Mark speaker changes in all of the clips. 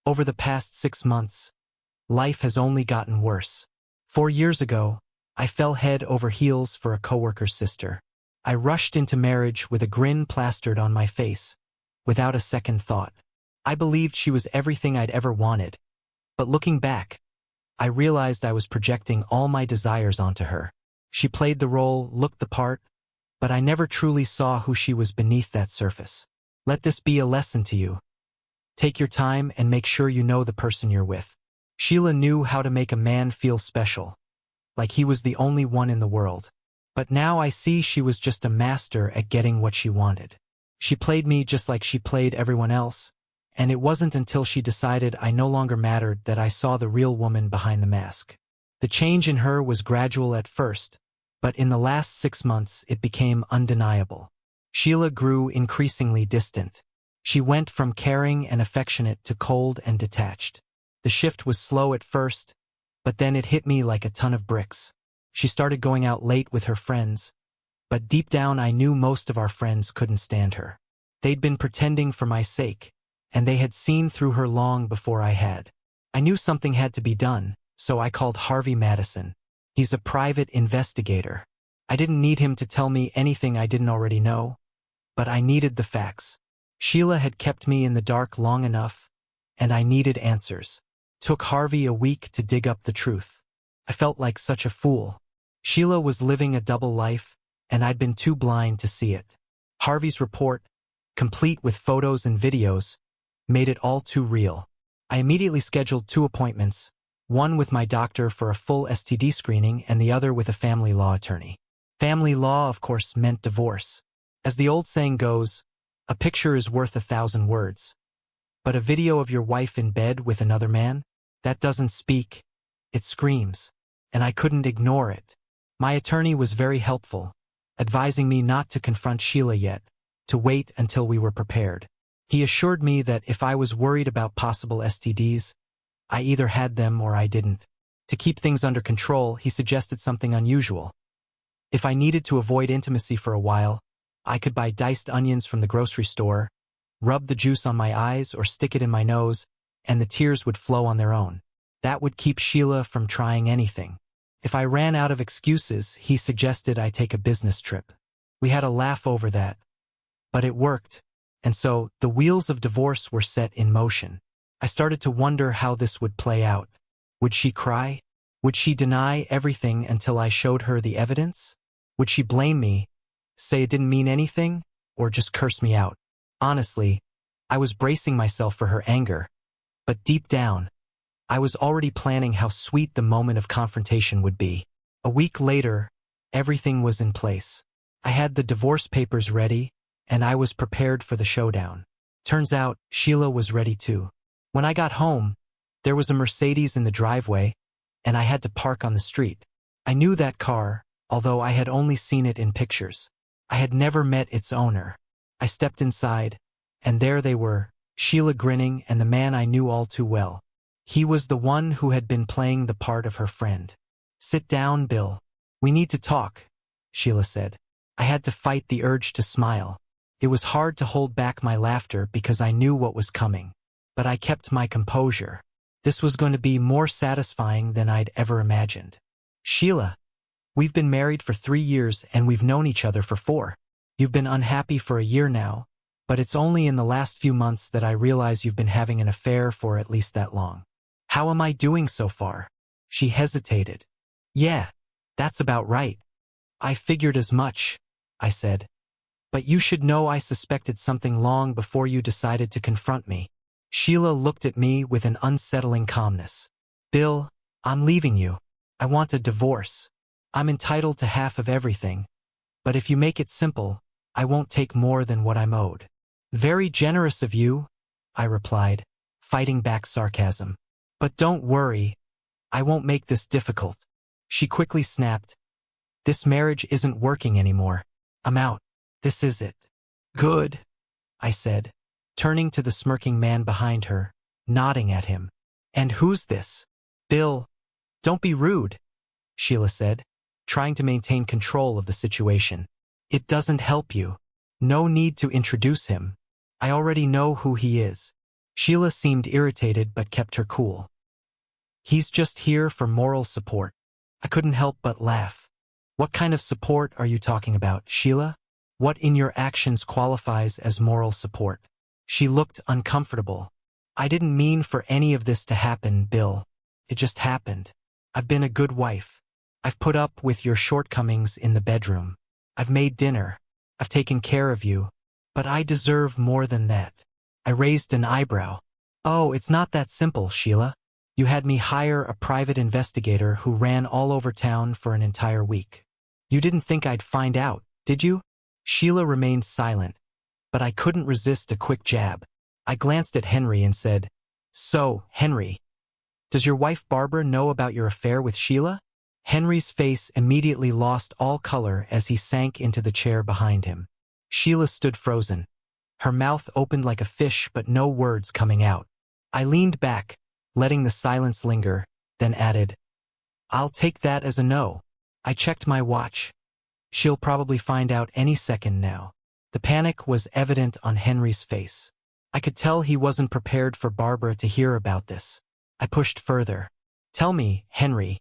Speaker 1: Over the past 6 months, life has only gotten worse. 4 years ago, I fell head over heels for a coworker's sister. I rushed into marriage with a grin plastered on my face, without a second thought. I believed she was everything I'd ever wanted. But looking back, I realized I was projecting all my desires onto her. She played the role, looked the part, but I never truly saw who she was beneath that surface. Let this be a lesson to you. Take your time and make sure you know the person you're with. Sheila knew how to make a man feel special, like he was the only one in the world. But now I see she was just a master at getting what she wanted. She played me just like she played everyone else, and it wasn't until she decided I no longer mattered that I saw the real woman behind the mask. The change in her was gradual at first, but in the last 6 months it became undeniable. Sheila grew increasingly distant. She went from caring and affectionate to cold and detached. The shift was slow at first, but then it hit me like a ton of bricks. She started going out late with her friends, but deep down I knew most of our friends couldn't stand her. They'd been pretending for my sake, and they had seen through her long before I had. I knew something had to be done, so I called Harvey Madison. He's a private investigator. I didn't need him to tell me anything I didn't already know, but I needed the facts. Sheila had kept me in the dark long enough, and I needed answers. Took Harvey a week to dig up the truth. I felt like such a fool. Sheila was living a double life, and I'd been too blind to see it. Harvey's report, complete with photos and videos, made it all too real. I immediately scheduled 2 appointments, one with my doctor for a full STD screening and the other with a family law attorney. Family law, of course, meant divorce. As the old saying goes, a picture is worth 1,000 words. But a video of your wife in bed with another man? That doesn't speak, it screams. And I couldn't ignore it. My attorney was very helpful, advising me not to confront Sheila yet, to wait until we were prepared. He assured me that if I was worried about possible STDs, I either had them or I didn't. To keep things under control, he suggested something unusual. If I needed to avoid intimacy for a while, I could buy diced onions from the grocery store, rub the juice on my eyes or stick it in my nose, and the tears would flow on their own. That would keep Sheila from trying anything. If I ran out of excuses, he suggested I take a business trip. We had a laugh over that. But it worked, and so the wheels of divorce were set in motion. I started to wonder how this would play out. Would she cry? Would she deny everything until I showed her the evidence? Would she blame me, say it didn't mean anything, or just curse me out? Honestly, I was bracing myself for her anger. But deep down, I was already planning how sweet the moment of confrontation would be. A week later, everything was in place. I had the divorce papers ready, and I was prepared for the showdown. Turns out, Sheila was ready too. When I got home, there was a Mercedes in the driveway, and I had to park on the street. I knew that car, although I had only seen it in pictures. I had never met its owner. I stepped inside, and there they were, Sheila grinning and the man I knew all too well. He was the one who had been playing the part of her friend. "Sit down, Bill. We need to talk," Sheila said. I had to fight the urge to smile. It was hard to hold back my laughter because I knew what was coming. But I kept my composure. This was going to be more satisfying than I'd ever imagined. "Sheila, we've been married for 3 years and we've known each other for 4. You've been unhappy for a year now, but it's only in the last few months that I realize you've been having an affair for at least that long. How am I doing so far?" She hesitated. "Yeah, that's about right. I figured as much," I said. "But you should know I suspected something long before you decided to confront me." Sheila looked at me with an unsettling calmness. "Bill, I'm leaving you. I want a divorce. I'm entitled to half of everything. But if you make it simple, I won't take more than what I'm owed." "Very generous of you," I replied, fighting back sarcasm. "But don't worry, I won't make this difficult." She quickly snapped, "This marriage isn't working anymore. I'm out. This is it." "Good," I said, turning to the smirking man behind her, nodding at him. "And who's this?" "Bill, don't be rude," Sheila said, trying to maintain control of the situation. "It doesn't help you. No need to introduce him. I already know who he is. Sheila seemed irritated but kept her cool. He's just here for moral support. I couldn't help but laugh. What kind of support are you talking about, Sheila? What in your actions qualifies as moral support? She looked uncomfortable. I didn't mean for any of this to happen, Bill. It just happened. I've been a good wife. I've put up with your shortcomings in the bedroom. I've made dinner. I've taken care of you. But I deserve more than that. I raised an eyebrow. Oh, it's not that simple, Sheila. You had me hire a private investigator who ran all over town for an entire week. You didn't think I'd find out, did you? Sheila remained silent, but I couldn't resist a quick jab. I glanced at Henry and said, "So, Henry, does your wife Barbara know about your affair with Sheila?" Henry's face immediately lost all color as he sank into the chair behind him. Sheila stood frozen. Her mouth opened like a fish but no words coming out. I leaned back, letting the silence linger, then added, "I'll take that as a no." I checked my watch. She'll probably find out any second now. The panic was evident on Henry's face. I could tell he wasn't prepared for Barbara to hear about this. I pushed further. "Tell me, Henry,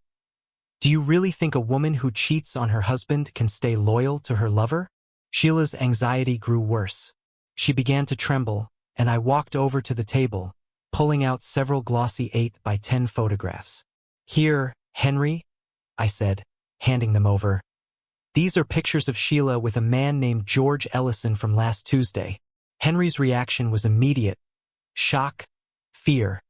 Speaker 1: do you really think a woman who cheats on her husband can stay loyal to her lover?" Sheila's anxiety grew worse. She began to tremble, and I walked over to the table, pulling out several glossy 8x10 photographs. "Here, Henry," I said, handing them over. "These are pictures of Sheila with a man named George Ellison from last Tuesday." Henry's reaction was immediate. Shock, fear,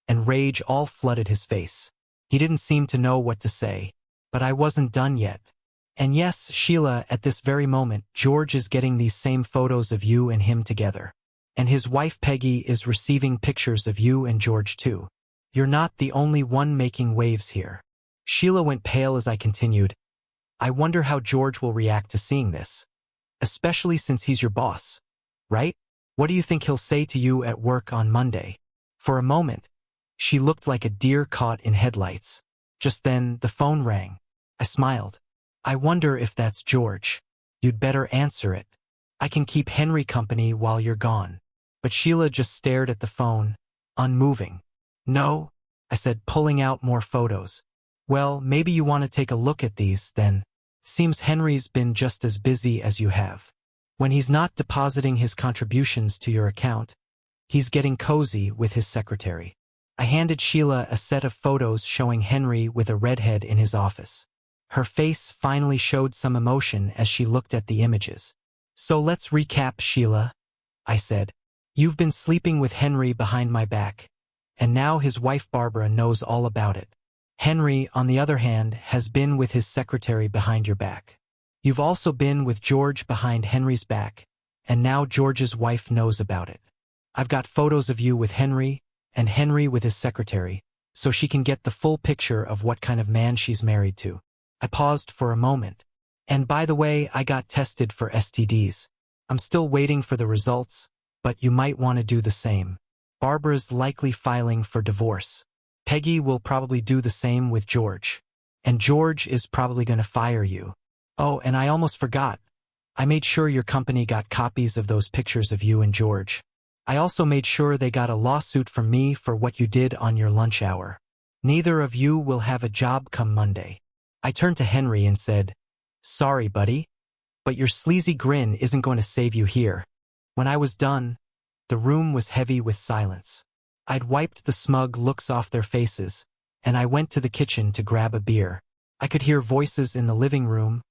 Speaker 1: and rage all flooded his face. He didn't seem to know what to say, but I wasn't done yet. "And yes, Sheila, at this very moment, George is getting these same photos of you and him together. And his wife Peggy is receiving pictures of you and George too. You're not the only one making waves here." Sheila went pale as I continued, "I wonder how George will react to seeing this. Especially since he's your boss, right? What do you think he'll say to you at work on Monday?" For a moment, she looked like a deer caught in headlights. Just then, the phone rang. I smiled. "I wonder if that's George." "You'd better answer it. I can keep Henry company while you're gone." But Sheila just stared at the phone, unmoving. "No," I said, pulling out more photos. "Well, maybe you want to take a look at these, then. Seems Henry's been just as busy as you have. When he's not depositing his contributions to your account, he's getting cozy with his secretary." I handed Sheila a set of photos showing Henry with a redhead in his office. Her face finally showed some emotion as she looked at the images. "So let's recap, Sheila," I said. "You've been sleeping with Henry behind my back, and now his wife Barbara knows all about it. Henry, on the other hand, has been with his secretary behind your back. You've also been with George behind Henry's back, and now George's wife knows about it. I've got photos of you with Henry, and Henry with his secretary, so she can get the full picture of what kind of man she's married to." I paused for a moment. "And by the way, I got tested for STDs. I'm still waiting for the results, but you might want to do the same. Barbara's likely filing for divorce. Peggy will probably do the same with George. And George is probably going to fire you. Oh, and I almost forgot. I made sure your company got copies of those pictures of you and George. I also made sure they got a lawsuit from me for what you did on your lunch hour. Neither of you will have a job come Monday." I turned to Henry and said, "Sorry, buddy, but your sleazy grin isn't going to save you here." When I was done, the room was heavy with silence. I'd wiped the smug looks off their faces, and I went to the kitchen to grab a beer. I could hear voices in the living room,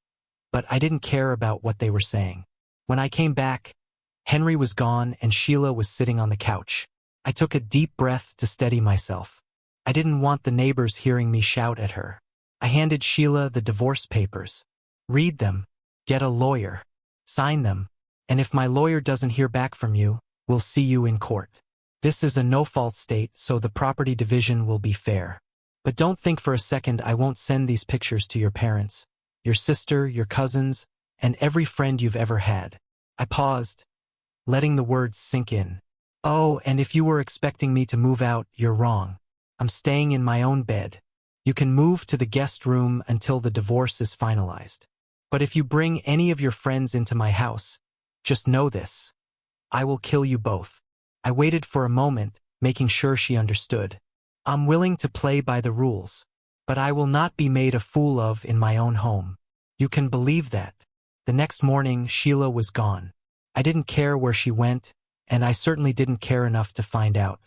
Speaker 1: but I didn't care about what they were saying. When I came back, Henry was gone and Sheila was sitting on the couch. I took a deep breath to steady myself. I didn't want the neighbors hearing me shout at her. I handed Sheila the divorce papers. "Read them, get a lawyer, sign them, and if my lawyer doesn't hear back from you, we'll see you in court. This is a no-fault state, so the property division will be fair. But don't think for a second I won't send these pictures to your parents, your sister, your cousins, and every friend you've ever had." I paused, letting the words sink in. "Oh, and if you were expecting me to move out, you're wrong. I'm staying in my own bed. You can move to the guest room until the divorce is finalized. But if you bring any of your friends into my house, just know this. I will kill you both." I waited for a moment, making sure she understood. I'm willing to play by the rules, but I will not be made a fool of in my own home. You can believe that. The next morning, Sheila was gone. I didn't care where she went, and I certainly didn't care enough to find out.